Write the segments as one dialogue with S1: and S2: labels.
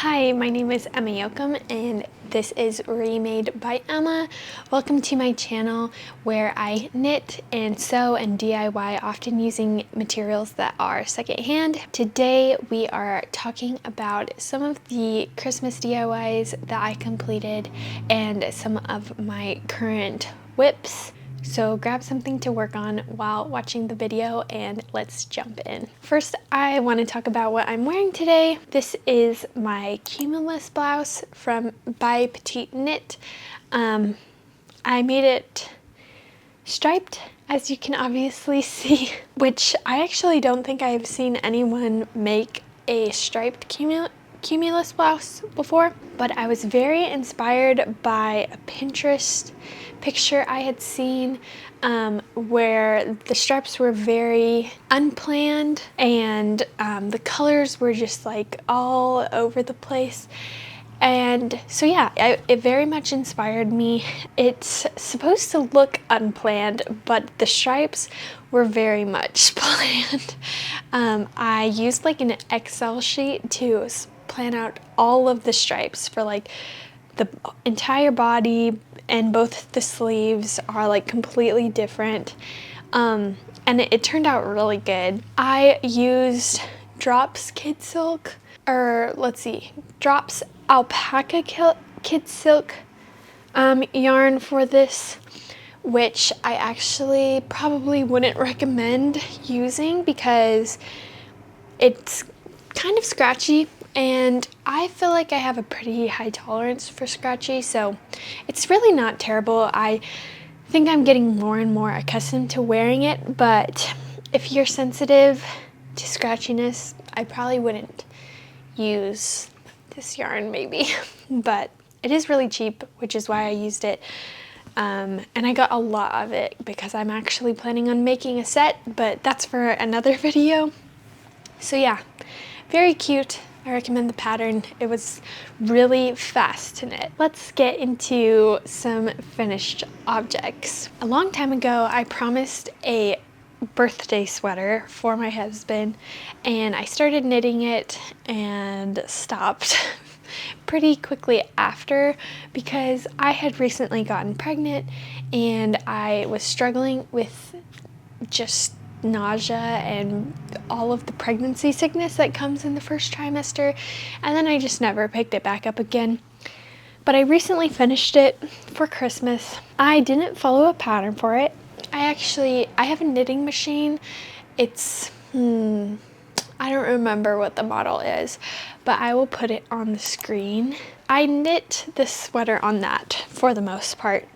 S1: Hi, my name is Emma Yoakum and this is Remade by Emma. Welcome to my channel where I knit and sew and DIY, often using materials that are secondhand. Today we are talking about some of the Christmas DIYs that I completed and some of my current whips. So grab something to work on while watching the video and let's jump in. First, I want to talk about what I'm wearing today. This is my Cumulus blouse by Petite knit. I made it striped, as you can obviously see, which I actually don't think I've seen anyone make a striped Cumulus blouse before, but I was very inspired by a Pinterest picture I had seen where the stripes were very unplanned and the colors were just like all over the place. And so yeah, it very much inspired me. It's supposed to look unplanned, but the stripes were very much planned. I used like an Excel sheet to plan out all of the stripes for like the entire body, and both the sleeves are like completely different. And it turned out really good. I used Drops Kid Silk, or let's see, Drops Alpaca Kid Silk yarn for this, which I actually probably wouldn't recommend using because it's kind of scratchy, and I feel like I have a pretty high tolerance for scratchy, so it's really not terrible. I think I'm getting more and more accustomed to wearing it, but if you're sensitive to scratchiness, I probably wouldn't use this yarn maybe, but it is really cheap, which is why I used it. And I got a lot of it because I'm actually planning on making a set, but that's for another video. So yeah, very cute. I recommend the pattern. It was really fast to knit. Let's get into some finished objects. A long time ago, I promised a birthday sweater for my husband, and I started knitting it and stopped pretty quickly after because I had recently gotten pregnant and I was struggling with just nausea and all of the pregnancy sickness that comes in the first trimester, and then I just never picked it back up again. But I recently finished it for Christmas. I didn't follow a pattern for it. I have a knitting machine. It's I don't remember what the model is, but I will put it on the screen. I knit this sweater on that for the most part.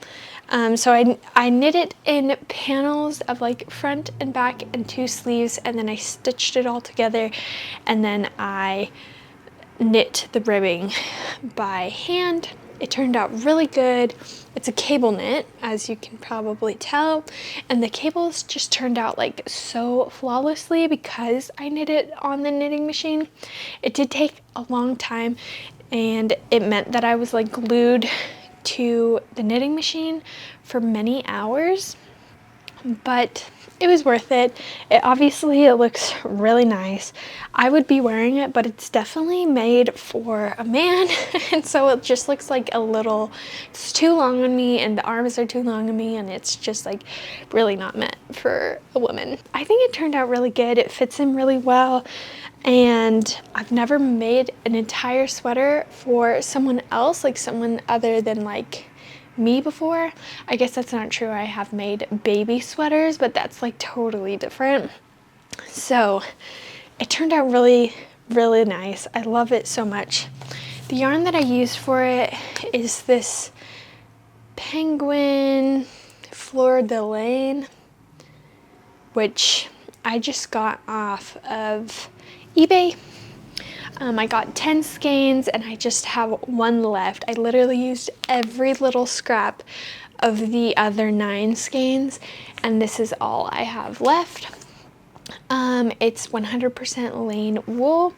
S1: So I knit it in panels of like front and back and 2 sleeves, and then I stitched it all together, and then I knit the ribbing by hand. It turned out really good. It's a cable knit, as you can probably tell, and the cables just turned out like so flawlessly because I knit it on the knitting machine. It did take a long time, and it meant that I was like glued to the knitting machine for many hours, but it was worth it. It looks really nice. I would be wearing it, but it's definitely made for a man and so it just looks like it's too long on me, and the arms are too long on me, and it's just like really not meant for a woman. I think it turned out really good. It fits him really well, and I've never made an entire sweater for someone else, like someone other than like me before. I guess that's not true. I have made baby sweaters, but that's like totally different. So it turned out really, really nice. I love it so much. The yarn that I used for it is this Penguin Fleur de Lane, which I just got off of eBay. I got 10 skeins and I just have 1 left. I literally used every little scrap of the other 9 skeins, and this is all I have left. It's 100% Lane wool,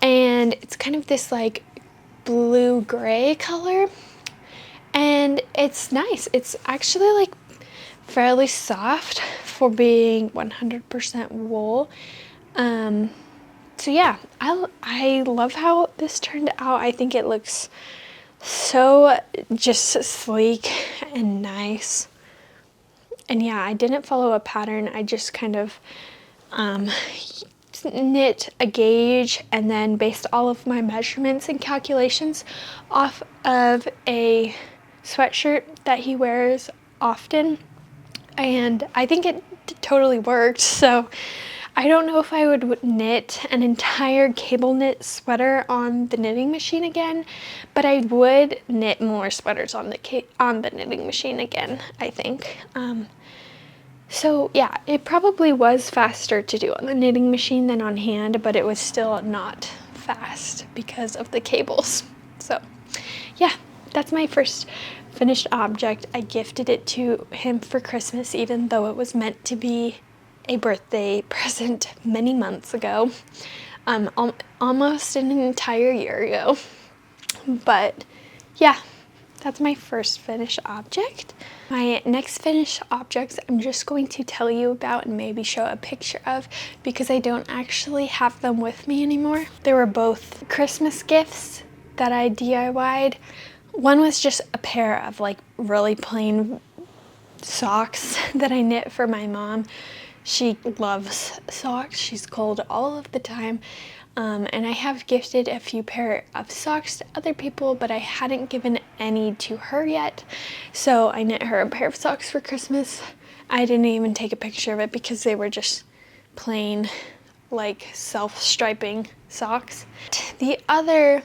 S1: and it's kind of this like blue-gray color, and it's nice. It's actually like fairly soft for being 100% wool. So yeah, I love how this turned out. I think it looks so just sleek and nice. And yeah, I didn't follow a pattern. I just kind of knit a gauge and then based all of my measurements and calculations off of a sweatshirt that he wears often. And I think it totally worked. So I don't know if I would knit an entire cable knit sweater on the knitting machine again, but I would knit more sweaters on the knitting machine again, I think. So yeah, it probably was faster to do on the knitting machine than on hand, but it was still not fast because of the cables. So yeah, that's my first finished object. I gifted it to him for Christmas, even though it was meant to be a birthday present many months ago, almost an entire year ago. But yeah, that's my first finished object. My next finished objects I'm just going to tell you about and maybe show a picture of because I don't actually have them with me anymore. They were both Christmas gifts that I DIY'd. One was just a pair of like really plain socks that I knit for my mom. She loves socks. She's cold all of the time. And I have gifted a few pair of socks to other people, but I hadn't given any to her yet. So I knit her a pair of socks for Christmas. I didn't even take a picture of it because they were just plain, like self-striping socks. The other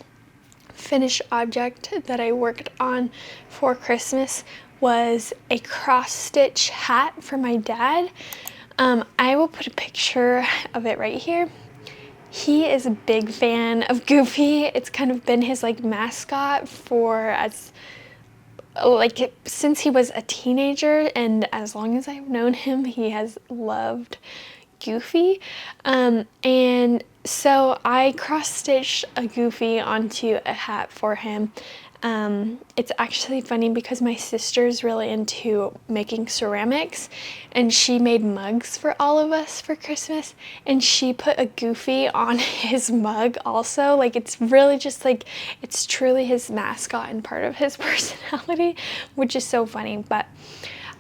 S1: finished object that I worked on for Christmas was a cross-stitch hat for my dad. I will put a picture of it right here. He is a big fan of Goofy. It's kind of been his like mascot since he was a teenager, and as long as I've known him, he has loved Goofy. And so I cross-stitched a Goofy onto a hat for him. It's actually funny because my sister's really into making ceramics and she made mugs for all of us for Christmas, and she put a Goofy on his mug also. Like it's really just like, it's truly his mascot and part of his personality, which is so funny. But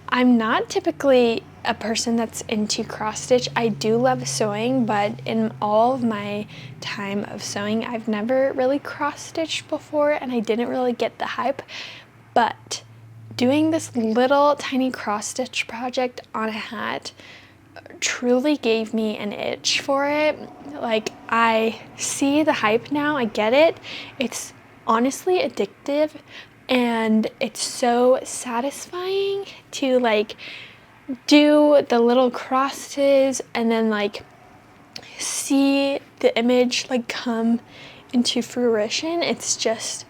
S1: I'm not typically a person that's into cross stitch. I do love sewing, but in all of my time of sewing, I've never really cross stitched before and I didn't really get the hype. But doing this little tiny cross stitch project on a hat truly gave me an itch for it. Like I see the hype now, I get it. It's honestly addictive. And it's so satisfying to like do the little crosses and then like see the image like come into fruition. It's just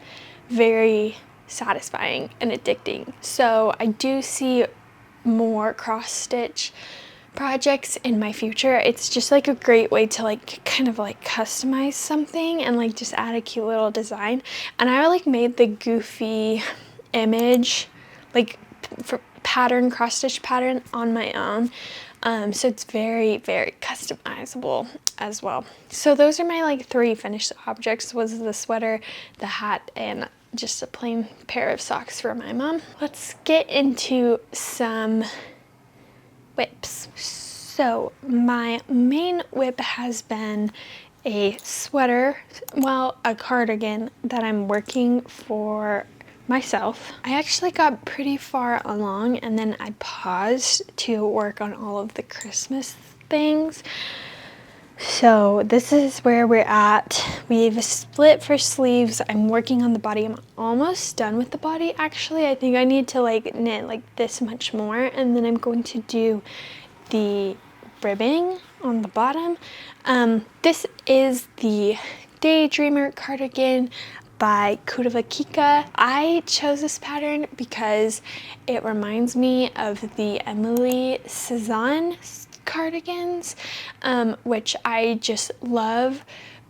S1: very satisfying and addicting. So I do see more cross stitch projects in my future. It's just like a great way to like kind of like customize something and like just add a cute little design. And I like made the Goofy image like for pattern, cross stitch pattern on my own. So it's very, very customizable as well. So those are my like 3 finished objects, was the sweater, the hat, and just a plain pair of socks for my mom. Let's get into some whips. So my main whip has been a sweater, well, a cardigan that I'm working for myself. I actually got pretty far along and then I paused to work on all of the Christmas things. So this is where we're at. We've split for sleeves. I'm working on the body. I'm almost done with the body actually. I think I need to like knit like this much more, and then I'm going to do the ribbing on the bottom. This is the Daydreamer cardigan by Kika. I chose this pattern because it reminds me of the Emily Cezanne cardigans, which I just love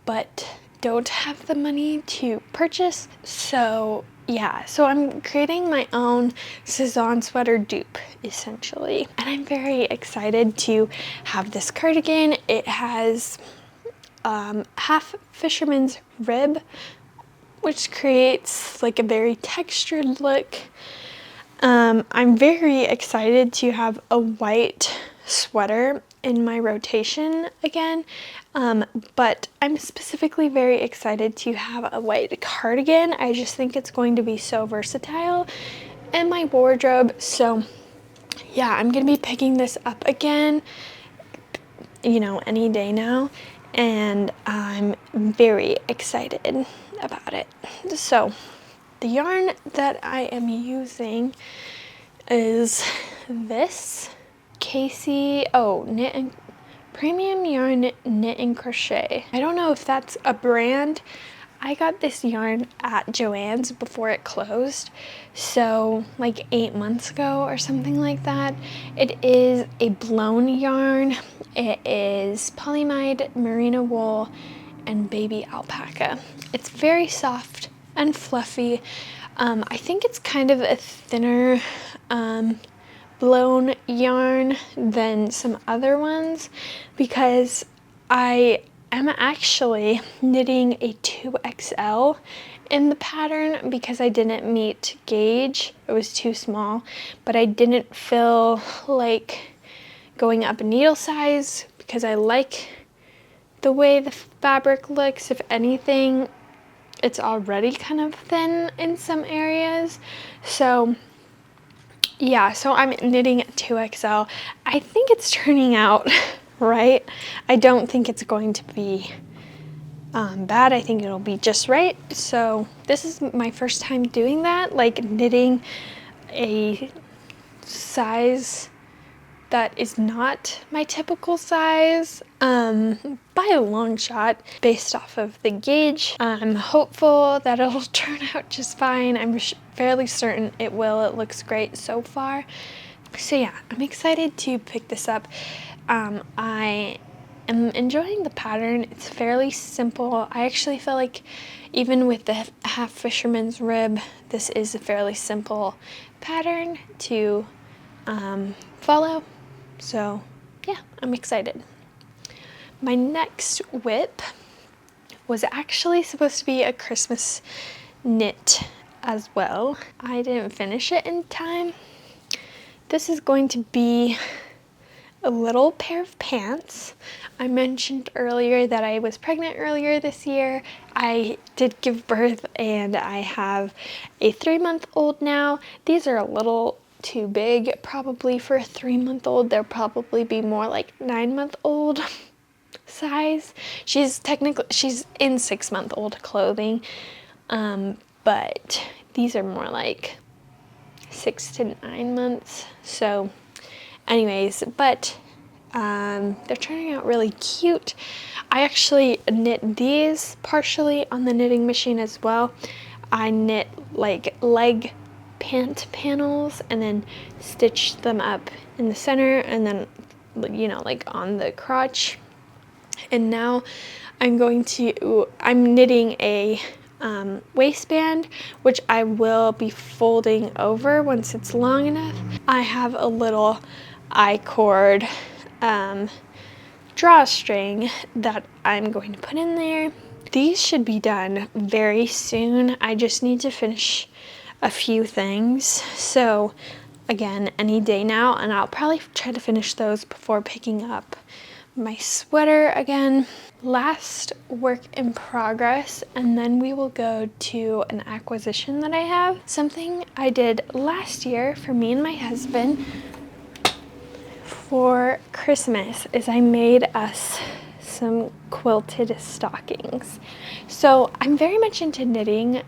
S1: but don't have the money to purchase. So yeah, so I'm creating my own Cezanne sweater dupe essentially, and I'm very excited to have this cardigan. It has half fisherman's rib, which creates like a very textured look. I'm very excited to have a white sweater in my rotation again, but I'm specifically very excited to have a white cardigan. I just think it's going to be so versatile in my wardrobe. So yeah, I'm gonna be picking this up again, you know, any day now, and I'm very excited about it. So the yarn that I am using is this Casey, Premium Yarn Knit and Crochet. I don't know if that's a brand. I got this yarn at Joann's before it closed, so like 8 months ago or something like that. It is a blown yarn. It is polyamide, merino wool, and baby alpaca. It's very soft and fluffy. I think it's kind of a thinner blown yarn than some other ones, because I am actually knitting a 2XL in the pattern because I didn't meet gauge. It was too small, but I didn't feel like going up a needle size because I like the way the fabric looks. If anything, it's already kind of thin in some areas. So yeah, so I'm knitting 2XL. I think it's turning out right. I don't think it's going to be bad. I think it'll be just right. So this is my first time doing that, like knitting a size that is not my typical size by a long shot based off of the gauge. I'm hopeful that it'll turn out just fine. I'm fairly certain it will. It looks great so far. So yeah, I'm excited to pick this up. I am enjoying the pattern. It's fairly simple. I actually feel like even with the half fisherman's rib, this is a fairly simple pattern to follow. So yeah, I'm excited. My next whip was actually supposed to be a Christmas knit as well. I didn't finish it in time. This is going to be a little pair of pants. I mentioned earlier that I was pregnant earlier this year. I did give birth and I have a 3-month-old now. These are a little too big probably for a 3-month-old. They'll probably be more like 9-month-old size. She's in 6-month-old clothing, but these are more like 6 to 9 months. So anyways, but they're turning out really cute. I actually knit these partially on the knitting machine as well. I knit like leg pant panels and then stitch them up in the center and then, you know, like on the crotch. And now I'm knitting a waistband, which I will be folding over once it's long enough. I have a little I-cord drawstring that I'm going to put in there. These should be done very soon. I just need to finish a few things. So again, any day now, and I'll probably try to finish those before picking up my sweater again. Last work in progress, and then we will go to an acquisition that I have. Something I did last year for me and my husband for Christmas is I made us some quilted stockings. So I'm very much into knitting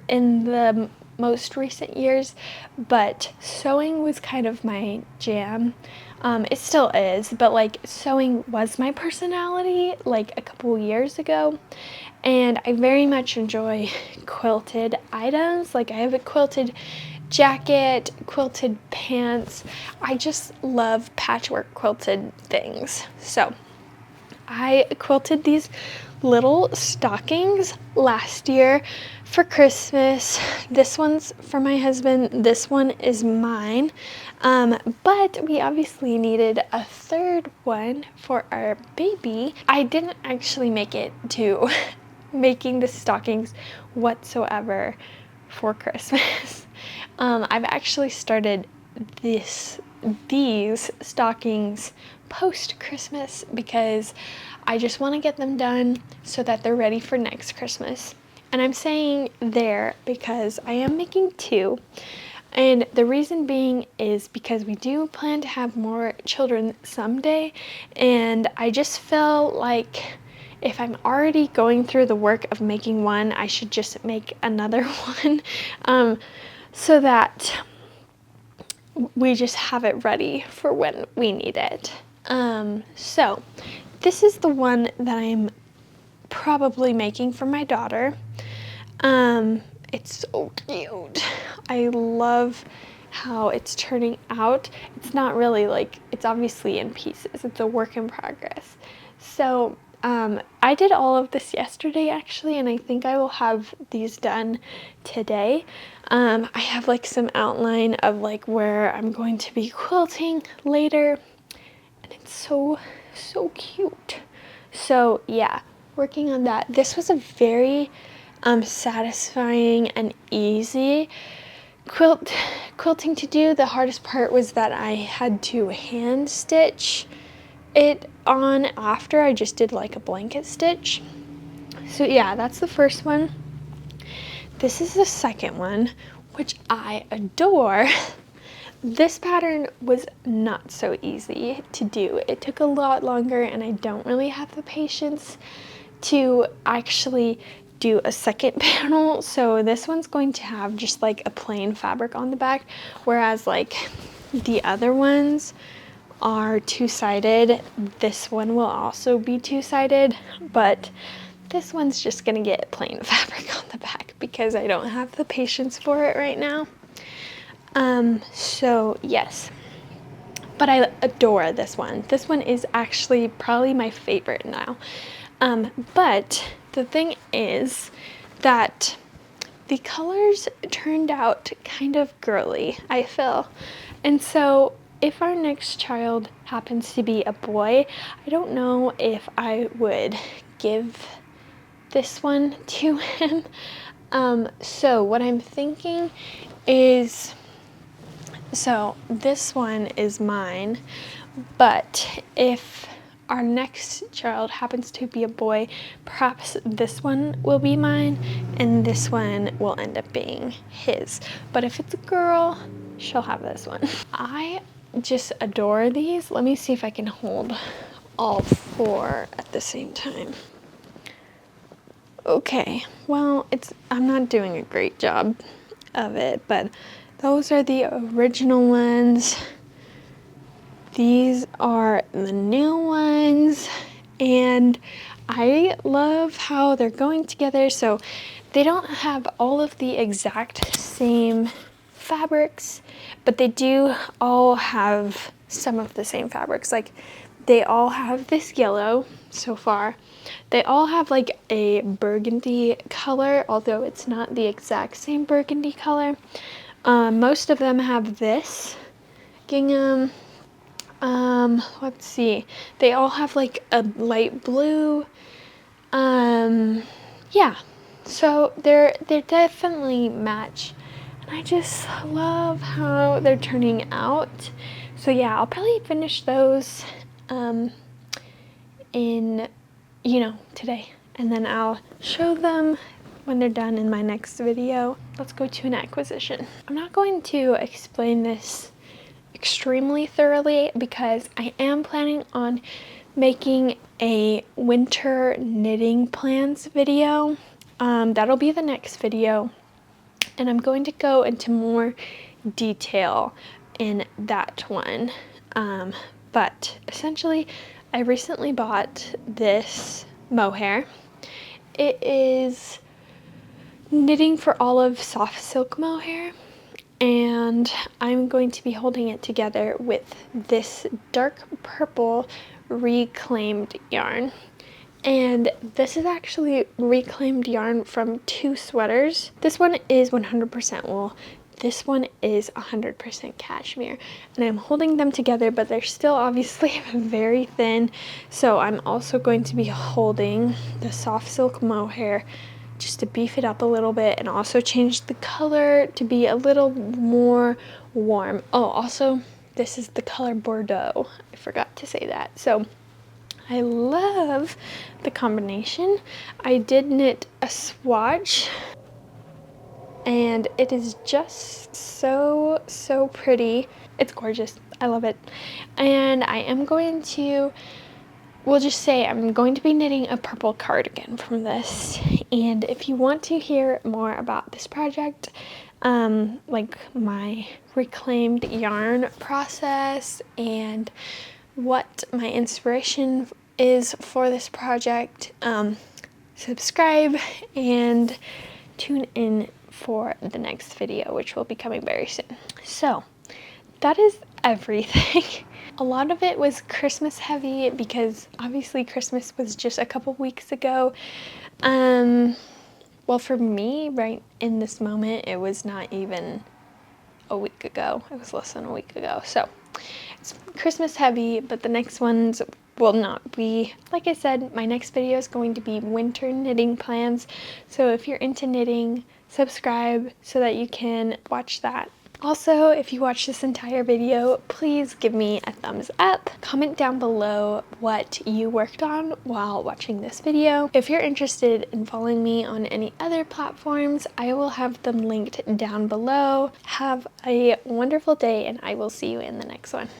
S1: in the most recent years, but sewing was kind of my jam. It still is, but like sewing was my personality like a couple years ago, and I very much enjoy quilted items. Like I have a quilted jacket, quilted pants. I just love patchwork quilted things. So I quilted these little stockings last year for Christmas. This one's for my husband. This one is mine. But we obviously needed a third one for our baby. I didn't actually make it to making the stockings whatsoever for Christmas. I've actually started these stockings post-Christmas because I just want to get them done so that they're ready for next Christmas. And I'm saying there because I am making 2. And the reason being is because we do plan to have more children someday. And I just feel like if I'm already going through the work of making one, I should just make another one so that we just have it ready for when we need it. So this is the one that I'm probably making for my daughter. It's so cute. I love how it's turning out. It's not really like, it's obviously in pieces. It's a work in progress. So I did all of this yesterday actually, and I think I will have these done today. I have like some outline of like where I'm going to be quilting later, and it's so cute. So yeah, working on that. This was a very satisfying and easy quilting to do. The hardest part was that I had to hand stitch it on after I just did like a blanket stitch. So yeah, that's the first one. This is the second one, which I adore. This pattern was not so easy to do. It took a lot longer, and I don't really have the patience to actually do a second panel. So this one's going to have just like a plain fabric on the back, whereas like the other ones are two-sided. This one will also be two-sided, but this one's just gonna get plain fabric on the back because I don't have the patience for it right now. So yes, but I adore this one. This one is actually probably my favorite now. But the thing is that the colors turned out kind of girly, I feel. And so if our next child happens to be a boy, I don't know if I would give this one to him. So what I'm thinking is, so this one is mine, but if our next child happens to be a boy, perhaps this one will be mine and this one will end up being his. But if it's a girl, she'll have this one. I just adore these. Let me see if I can hold all 4 at the same time. Okay, well, I'm not doing a great job of it, but those are the original ones. These are the new ones, and I love how they're going together. So they don't have all of the exact same fabrics, but they do all have some of the same fabrics. Like they all have this yellow so far. They all have like a burgundy color, although it's not the exact same burgundy color. Most of them have this gingham. Let's see. They all have like a light blue. Yeah. So they're definitely match. And I just love how they're turning out. So yeah, I'll probably finish those in, today. And then I'll show them when they're done in my next video. Let's go to an acquisition. I'm not going to explain this extremely thoroughly because I am planning on making a winter knitting plans video. That'll be the next video, and I'm going to go into more detail in that one. But essentially, I recently bought this mohair. It is knitting for olive soft silk mohair, and I'm going to be holding it together with this dark purple reclaimed yarn. And this is actually reclaimed yarn from 2 sweaters. This one is 100% wool. This one is 100% cashmere, and I'm holding them together, but they're still obviously very thin. So I'm also going to be holding the soft silk mohair just to beef it up a little bit, and also change the color to be a little more warm. Oh, also this is the color Bordeaux. I forgot to say that. So I love the combination. I did knit a swatch, and it is just so pretty. It's gorgeous. I love it. And I am going to, we'll just say I'm going to be knitting a purple cardigan from this. And if you want to hear more about this project, like my reclaimed yarn process and what my inspiration is for this project, subscribe and tune in for the next video, which will be coming very soon. So that is everything. A lot of it was Christmas heavy because obviously Christmas was just a couple weeks ago. Well, for me, right in this moment, it was not even a week ago. It was less than a week ago. So it's Christmas heavy, but the next ones will not be. Like I said, my next video is going to be winter knitting plans. So if you're into knitting, subscribe so that you can watch that. Also, if you watch this entire video, please give me a thumbs up. Comment down below what you worked on while watching this video. If you're interested in following me on any other platforms, I will have them linked down below. Have a wonderful day, and I will see you in the next one.